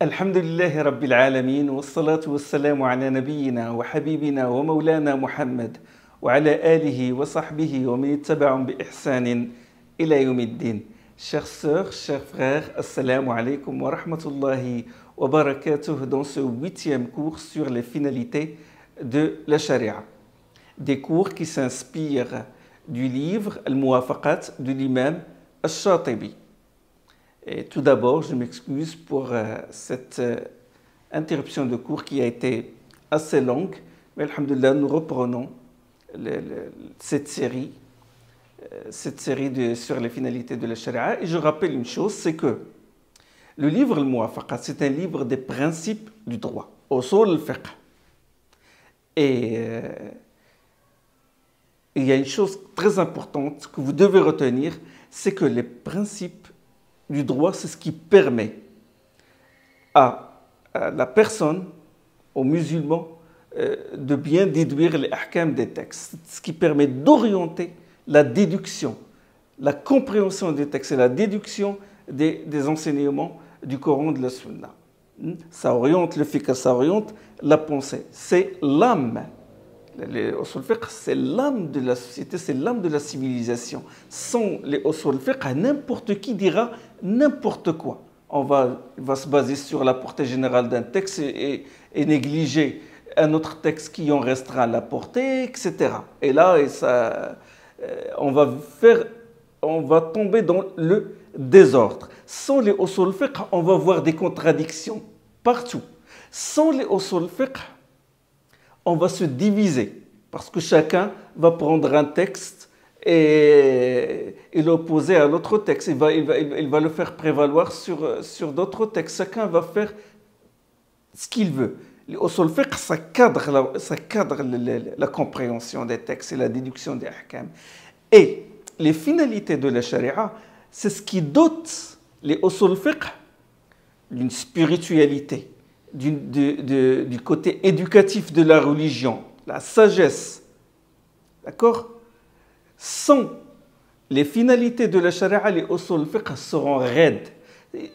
الحمد لله رب العالمين والصلاة والسلام على نبينا وحبيبنا ومولانا محمد وعلى آله وصحبه ومن اتبعهم بإحسان إلى يوم الدين. Chères sœurs, chers frères, assalamu alaikum wa rahmatullahi wa barakatuh dans ce 8e cours sur les finalités de la charia. Des cours qui s'inspirent du livre Al-Muwafaqat de l'imam Al-Shatibi. Et tout d'abord, je m'excuse pour cette interruption de cours qui a été assez longue, mais alhamdoulilah, nous reprenons cette série sur les finalités de la charia. Et je rappelle une chose, c'est que le livre Al-Muwafaqat, c'est un livre des principes du droit, usul al-fiqh. Et il y a une chose très importante que vous devez retenir, c'est que les principes du droit, c'est ce qui permet à la personne, aux musulmans, de bien déduire les ahkam des textes. Ce qui permet d'orienter la déduction, la compréhension des textes et la déduction des enseignements du Coran de la Sunna. Ça oriente le fiqh, ça oriente la pensée. C'est l'âme. Les usul fiqh, c'est l'âme de la société, c'est l'âme de la civilisation. Sans les usul fiqh, n'importe qui dira n'importe quoi. On va se baser sur la portée générale d'un texte et négliger un autre texte qui en restera la portée, etc. Et là, on va tomber dans le désordre. Sans les usul fiqh, on va voir des contradictions partout. Sans les usul fiqh, on va se diviser parce que chacun va prendre un texte et l'opposer à l'autre texte. Il va le faire prévaloir sur d'autres textes. Chacun va faire ce qu'il veut. Les usul fiqh, ça cadre la compréhension des textes et la déduction des ahkam. Et les finalités de la charia, c'est ce qui dote les usul fiqh d'une spiritualité, du côté éducatif de la religion, la sagesse. D'accord? Sans les finalités de la charia, les usul fiqh seront raides.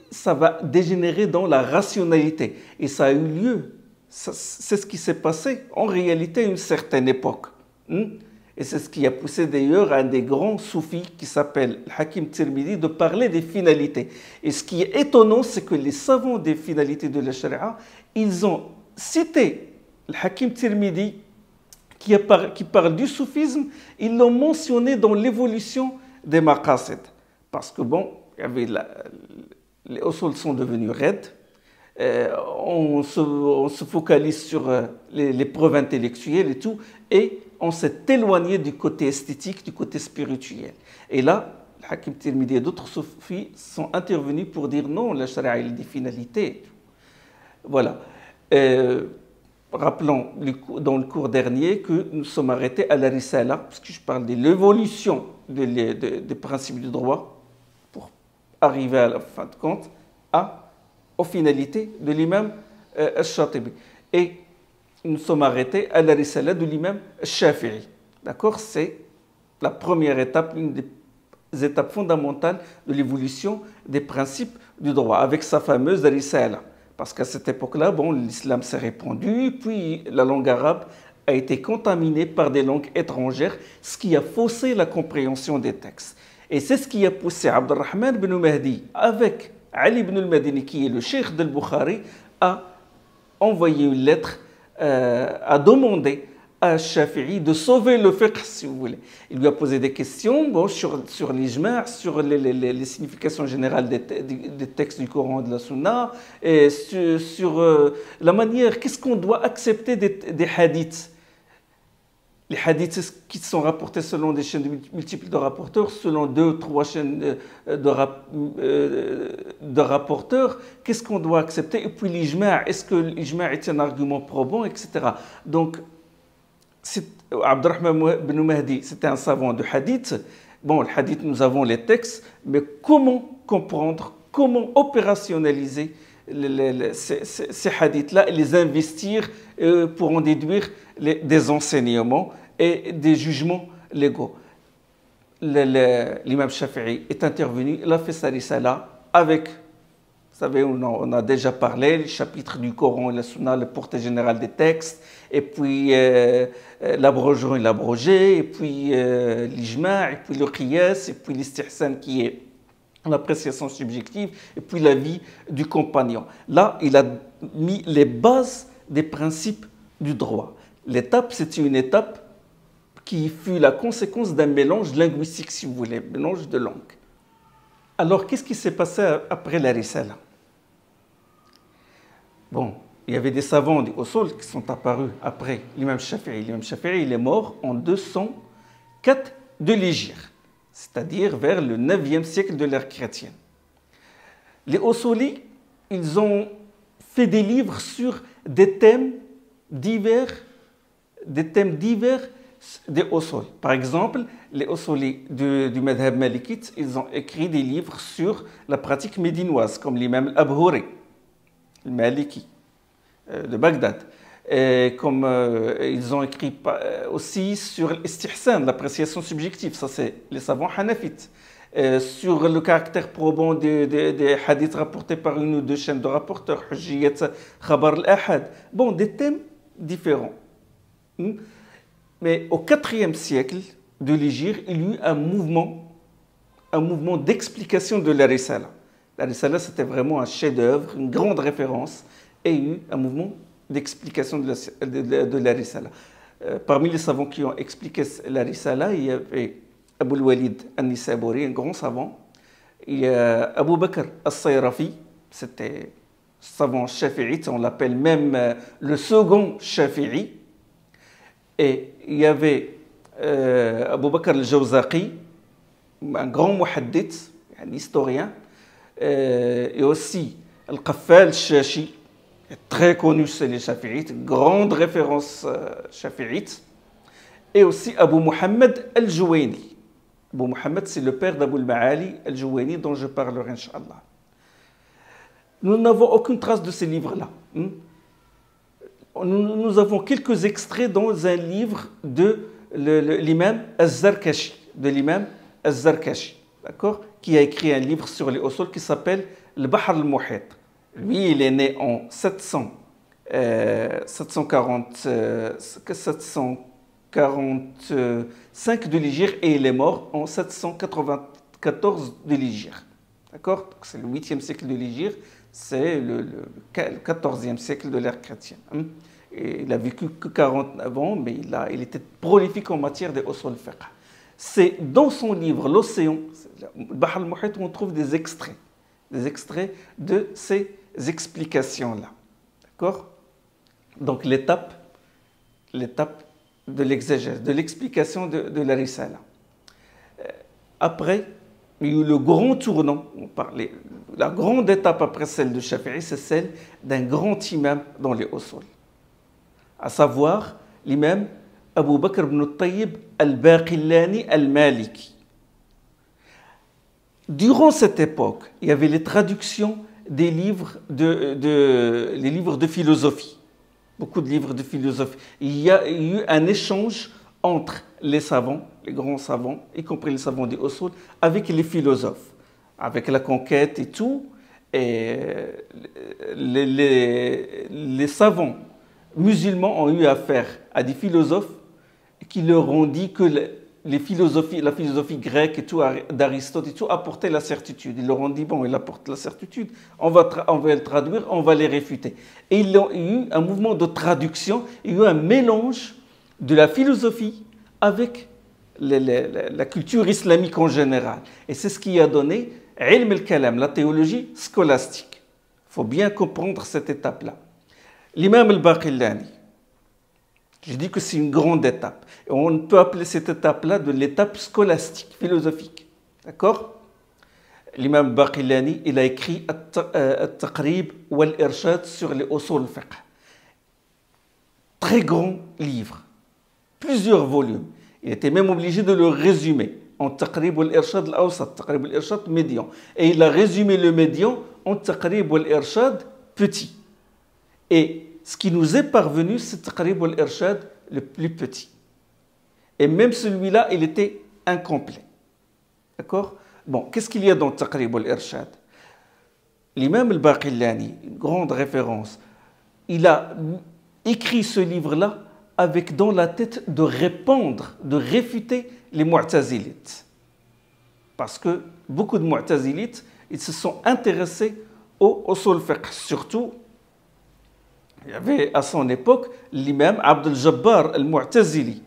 Ça va dégénérer dans la rationalité. Et ça a eu lieu. C'est ce qui s'est passé en réalité à une certaine époque. Et c'est ce qui a poussé d'ailleurs un des grands soufis qui s'appelle Hakim Tirmidhi de parler des finalités. Et ce qui est étonnant, c'est que les savants des finalités de la charia, ils ont cité le Hakim Tirmidhi qui parle du soufisme, ils l'ont mentionné dans l'évolution des maqasid. Parce que bon, les usul sont devenus raides. On se focalise sur les preuves intellectuelles et tout, et on s'est éloigné du côté esthétique, du côté spirituel. Et là, le Hakim Tirmidhi et d'autres soufis sont intervenus pour dire non, la charia a des finalités. Voilà. Rappelons dans le cours dernier que nous sommes arrêtés à la risala, parce que je parle de l'évolution des principes du droit pour arriver à la fin de compte aux finalités de l'imam Al-Shatibi. Et nous sommes arrêtés à la risala de l'imam Shafi'i. D'accord? C'est la première étape, une des étapes fondamentales de l'évolution des principes du droit, avec sa fameuse risala. Parce qu'à cette époque-là, bon, l'islam s'est répandu, puis la langue arabe a été contaminée par des langues étrangères, ce qui a faussé la compréhension des textes. Et c'est ce qui a poussé Abdurrahman ibn Mahdi, avec Ali ibn al-Madini, qui est le cheikh de Bukhari, à envoyer une lettre, à demander à Shafi'i de sauver le fiqh, si vous voulez. Il lui a posé des questions bon, sur l'ijma', sur les significations générales des textes du Coran et de la Sunna, et sur la manière, qu'est-ce qu'on doit accepter des hadiths. Les hadiths qui sont rapportés selon des chaînes multiples de rapporteurs, selon 2 ou 3 chaînes de rapporteurs, qu'est-ce qu'on doit accepter? Et puis l'ijma', est-ce que l'ijma' est un argument probant, etc. Donc, Abdurrahman ibn Mahdi, c'était un savant de hadith. Bon, le hadith, nous avons les textes, mais comment comprendre, comment opérationnaliser ces hadiths-là et les investir pour en déduire des enseignements et des jugements légaux. L'imam Shafi'i est intervenu, il a fait sa risala avec, vous savez, on a déjà parlé, les chapitres du Coran et la Sunna, le portée générale des textes, et puis l'abrogement et l'abrogé, et puis l'ijma', et puis le qiyas, et puis l'istihsan qui est l'appréciation subjective, et puis la vie du compagnon. Là, il a mis les bases des principes du droit. L'étape, c'était une étape qui fut la conséquence d'un mélange linguistique, si vous voulez, mélange de langues. Alors, qu'est-ce qui s'est passé après la risala? Bon, il y avait des savants du Usul qui sont apparus après l'imam Shafi'i. L'imam Shafi'i, il est mort en 204 de l'Hégire, c'est-à-dire vers le 9e siècle de l'ère chrétienne. Les Usulis, ils ont fait des livres sur des thèmes divers des Usul. Par exemple, les Usulis du Madhab Malikite, ils ont écrit des livres sur la pratique médinoise, comme l'imam Abhouri, le Maliki de Bagdad. Et comme ils ont écrit aussi sur l'istihsan, l'appréciation subjective, ça c'est les savants hanafites. Sur le caractère probant des hadiths rapportés par une ou deux chaînes de rapporteurs, Hujjiyat, Khabar al-Ahad. Bon, des thèmes différents. Mais au IVe siècle de l'Hégire, il y eut un mouvement d'explication de la Risala. La Risala, c'était vraiment un chef-d'œuvre, une grande référence, et il y a eu un mouvement d'explication de la Risala. Parmi les savants qui ont expliqué la Risala, il y avait Abu al-Walid al-Nisaburi, un grand savant. Il y a Abu Bakr al-Sayrafi, c'était savant shafi'ite, on l'appelle même le second shafi'i. Et il y avait Abu Bakr al-Jawzaqi, un grand muhaddith, un historien, et aussi Al-Qaffal al-Shashi, très connu chez les shafi'ites, grande référence shafi'ite, et aussi Abu Muhammad al-Juwayni. Abu Muhammad, c'est le père d'Abu al-Ma'ali al-Juwayni dont je parlerai, Inch'Allah. Nous n'avons aucune trace de ces livres-là. Nous avons quelques extraits dans un livre de l'imam Az-Zarkashi, d'accord, qui a écrit un livre sur les usul qui s'appelle Le Bahr al-Muhit. Lui, il est né en 745 de l'Hégire et il est mort en 794 de l'Hégire. D'accord? C'est le 8e siècle de l'Hégire, c'est le 14e siècle de l'ère chrétienne. Et il a vécu que 49 ans, mais il était prolifique en matière de usul fiqh. C'est dans son livre L'Océan, Bahr al-Muhit, où on trouve des extraits de ces explications-là. D'accord? Donc l'étape de l'exégèse, de l'explication de la Risala. Après, il y a eu le grand tournant, la grande étape après celle de Shafi'i, c'est celle d'un grand imam dans les usul, à savoir l'imam Abu Bakr ibn al-Tayyib al-Baqillani al-Maliki. Durant cette époque, il y avait les traductions des livres les livres de philosophie, beaucoup de livres de philosophie. Il y a eu un échange entre les savants, les grands savants, y compris les savants des usul, avec les philosophes, avec la conquête et tout. Et les savants musulmans ont eu affaire à des philosophes qui leur ont dit que la philosophie grecque et tout, d'Aristote et tout, apportait la certitude. Ils leur ont dit, bon, il apporte la certitude, on va le traduire, on va les réfuter. Et il y a eu un mouvement de traduction, il y a eu un mélange de la philosophie avec la culture islamique en général. Et c'est ce qui a donné ilm al-kalam, la théologie scolastique. Il faut bien comprendre cette étape-là. L'imam al-Baqillani, je dis que c'est une grande étape. Et on peut appeler cette étape-là de l'étape scolastique, philosophique. D'accord? L'imam al-Baqillani, il a écrit At-Taqrib wal-Irshad sur les usul fiqh. Très grand livre, plusieurs volumes. Il était même obligé de le résumer en Taqrib wal-Irshad al-Awsat, Taqrib wal-Irshad médian. Et il a résumé le médian en Taqrib wal-Irshad petit. Et ce qui nous est parvenu, c'est Taqrib al-Irshad le plus petit. Et même celui-là, il était incomplet. D'accord? Bon, qu'est-ce qu'il y a dans Taqrib al-Irshad? L'imam al-Baqillani, une grande référence, il a écrit ce livre-là avec dans la tête de répondre, de réfuter les Mu'tazilites. Parce que beaucoup de Mu'tazilites, ils se sont intéressés au usul fiqh. Surtout, il y avait à son époque l'imam Abd al-Jabbar al-Mu'tazili,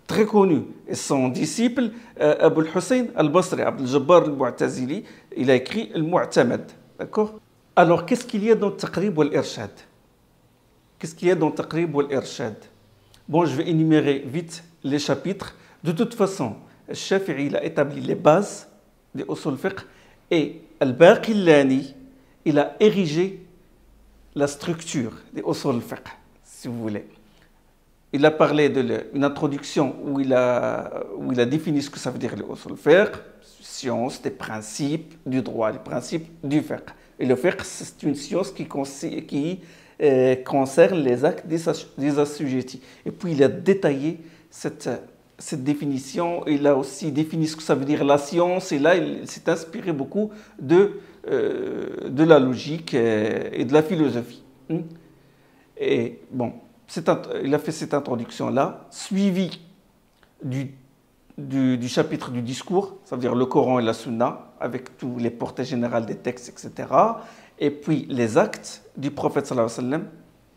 très connu, et son disciple Abu al-Hussein al-Basri. Abd al-Jabbar al-Mu'tazili, il a écrit al-Mu'tamad. D'accord? Alors, qu'est-ce qu'il y a dans Taqrib al-Irshad? Qu'est-ce qu'il y a dans Taqrib al-Irshad? Bon, je vais énumérer vite les chapitres. De toute façon, Shafi'i il a établi les bases des usul fiqh et al-Baqillani, il a érigé la structure des usul fiqh, si vous voulez. Il a parlé d'une introduction où il a défini ce que ça veut dire les usul fiqh, science des principes du droit, les principes du fiqh. Et le fiqh, c'est une science qui concerne les actes des assujettis. Et puis il a détaillé cette définition, il a aussi défini ce que ça veut dire la science, et là il s'est inspiré beaucoup de la logique et de la philosophie. Et bon, il a fait cette introduction-là, suivie du chapitre du discours, ça veut dire le Coran et la Sunna, avec tous les portées générales des textes, etc. Et puis les actes du prophète sallallahu alayhi wa sallam,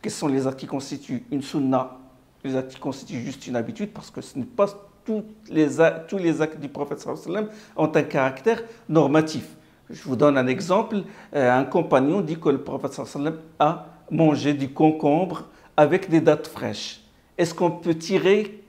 quels sont les actes qui constituent une Sunna, les actes qui constituent juste une habitude, parce que ce n'est pas tous les actes du prophète sallallahu alayhi wa sallam ont un caractère normatif. Je vous donne un exemple. Un compagnon dit que le prophète sallallahu alayhi wa sallam a mangé du concombre avec des dattes fraîches. Est-ce qu'on peut tirer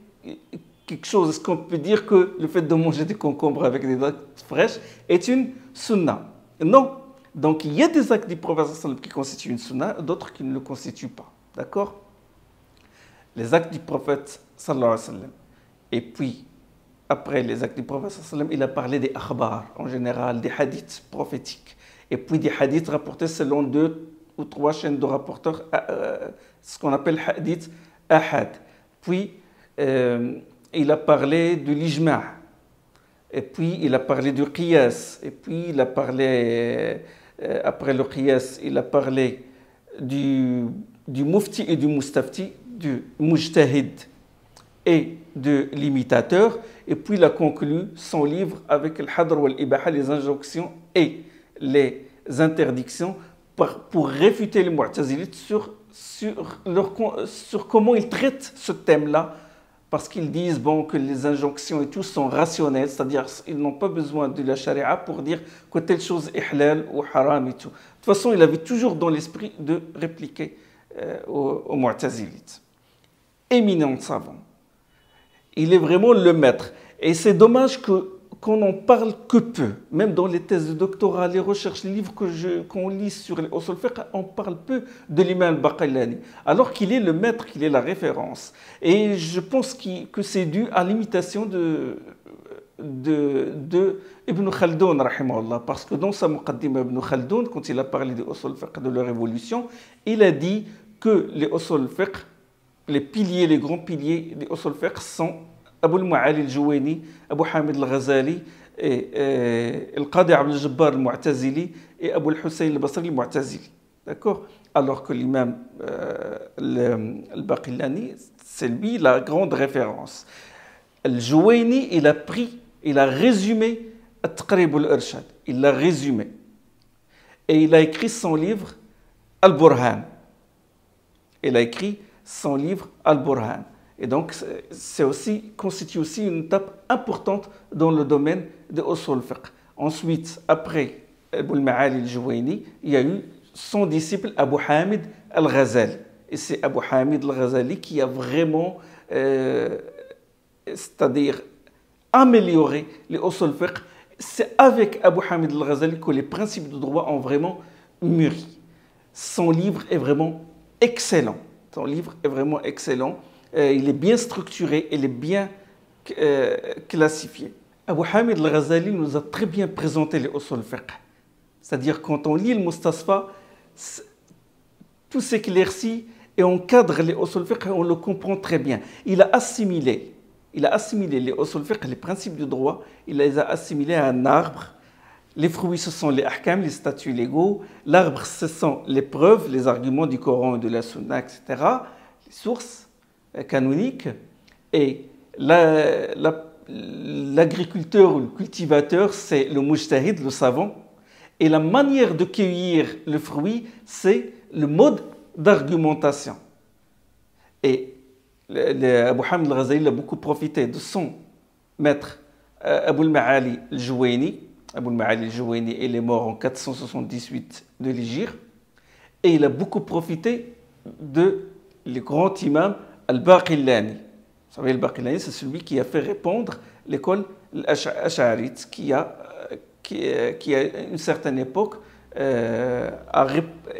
quelque chose? Est-ce qu'on peut dire que le fait de manger du concombre avec des dattes fraîches est une sunna? Non. Donc il y a des actes du prophète sallallahu alayhi wa sallam qui constituent une sunna, d'autres qui ne le constituent pas. D'accord? Les actes du prophète sallallahu alayhi wa sallam. Et puis, après les actes du prophète sallallahu alayhi wa sallam, il a parlé des akhbar, en général, des hadiths prophétiques. Et puis des hadiths rapportés selon 2 ou 3 chaînes de rapporteurs, ce qu'on appelle hadith ahad. Puis, il a parlé de l'ijma'. Et puis, il a parlé du qiyas. Et puis, il a parlé, après le qiyas, il a parlé du mufti et du mustafti, du mujtahid et de l'imitateur. Et puis, il a conclu son livre avec le hadr wal ibaha, les injonctions et les interdictions, pour réfuter les Mu'tazilites sur comment ils traitent ce thème-là, parce qu'ils disent que les injonctions et tout sont rationnelles, c'est-à-dire ils n'ont pas besoin de la charia pour dire que telle chose est halal ou haram et tout. De toute façon, il avait toujours dans l'esprit de répliquer aux Mu'tazilites. Éminent savant. Il est vraiment le maître. Et c'est dommage qu'on n'en parle que peu. Même dans les thèses de doctorat, les recherches, les livres qu'on lit sur les usul fiqh, on parle peu de l'imam al-Baqillani, alors qu'il est le maître, qu'il est la référence. Et je pense que c'est dû à l'imitation de Ibn Khaldoun, rahimahullah, parce que dans sa muqaddima, Ibn Khaldoun, quand il a parlé des usul fiqh, de leur évolution, il a dit que les usul fiqh, les grands piliers des usul fiqh sont Abu al-Mu'ali al-Juwayni, Abu Hamid al-Ghazali, Al-Qadi Abd al-Jabbar al-Mu'tazili et Abu al-Hussein al-Basri al-Mu'tazili. D'accord? Alors que l'imam al-Baqillani, c'est lui la grande référence. Al-Juwayni, il a résumé Taqrib al-Irshad. Il l'a résumé. Et il a écrit son livre Al-Burhan. Il a écrit son livre Al-Burhan. Et donc, constitue aussi une étape importante dans le domaine de usul fiqh. Ensuite, après Abu al-Ma'ali al-Juwayni, il y a eu son disciple Abu Hamid al-Ghazali. Et c'est Abu Hamid al-Ghazali qui a vraiment, c'est-à-dire amélioré les usul fiqh. C'est avec Abu Hamid al-Ghazali que les principes de droit ont vraiment mûri. Son livre est vraiment excellent. Il est bien structuré, il est bien classifié. Abu Hamid al-Ghazali nous a très bien présenté les usul fiqh. C'est-à-dire, quand on lit le Mustasfa, tout s'éclaircit et on cadre les usul fiqh et on le comprend très bien. Il a assimilé les usul fiqh, les principes du droit, il les a assimilés à un arbre. Les fruits, ce sont les ahkam, les statuts légaux. L'arbre, ce sont les preuves, les arguments du Coran et de la Sunna, etc. Les sources canoniques. Et l'agriculteur ou le cultivateur, c'est le mujtahid, le savant. Et la manière de cueillir le fruit, c'est le mode d'argumentation. Et Abu Hamid al-Ghazali a beaucoup profité de son maître Abu al-Ma'ali al-Juwayni. Abu al-Ma'ali al-Juwayni, il est mort en 478 de l'Hégire. Et il a beaucoup profité de le grand imam al-Baqillani. Vous savez, al-Baqillani, c'est celui qui a fait répandre l'école ash'arite, qui à une certaine époque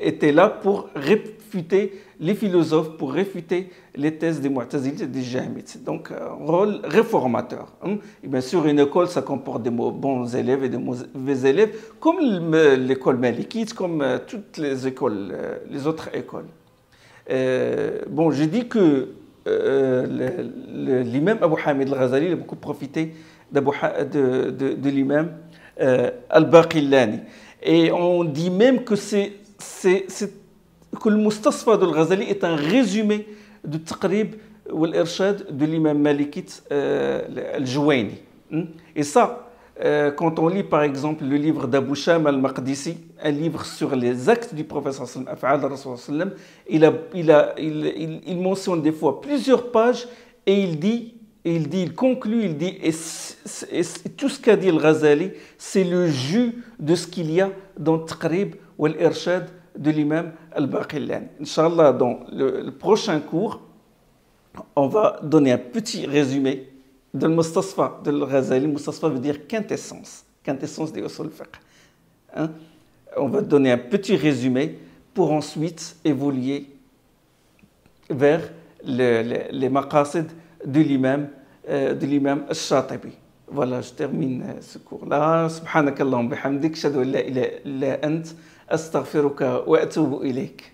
était là pour réfuter les philosophes, pour réfuter les thèses des Mu'tazilites et des Jahmites. Donc, un rôle réformateur. Et bien sûr, une école, ça comporte des bons élèves et des mauvais élèves, comme l'école malikite, comme toutes les écoles, les autres écoles. Bon, j'ai dit que l'imam Abu Hamid al-Ghazali a beaucoup profité de l'imam al-Baqillani. Et on dit même que que le Mustasfa al-Ghazali est un résumé du Taqrib ou l'Irshad de l'imam malikite al-Juwayni. Et ça, quand on lit par exemple le livre d'Abu Sham al-Maqdisi, un livre sur les actes du prophète Af'al al-Rasul, il mentionne des fois plusieurs pages et il conclut, il dit, et tout ce qu'a dit al-Ghazali, c'est le jus de ce qu'il y a dans le Taqrib ou l'Irshad de l'imam al-Baqillani. Inch'Allah, dans le prochain cours, on va donner un petit résumé de Mustasfa de al-Ghazali. Mustasfa veut dire quintessence des usul fiqh. On va donner un petit résumé pour ensuite évoluer vers les maqasid de l'imam al-Shatibi. Voilà, je termine ce cours-là. Subhanakallahumma bihamdik, ashhadu an la ilaha illa ant, astaghfiruka wa atubu ilayk.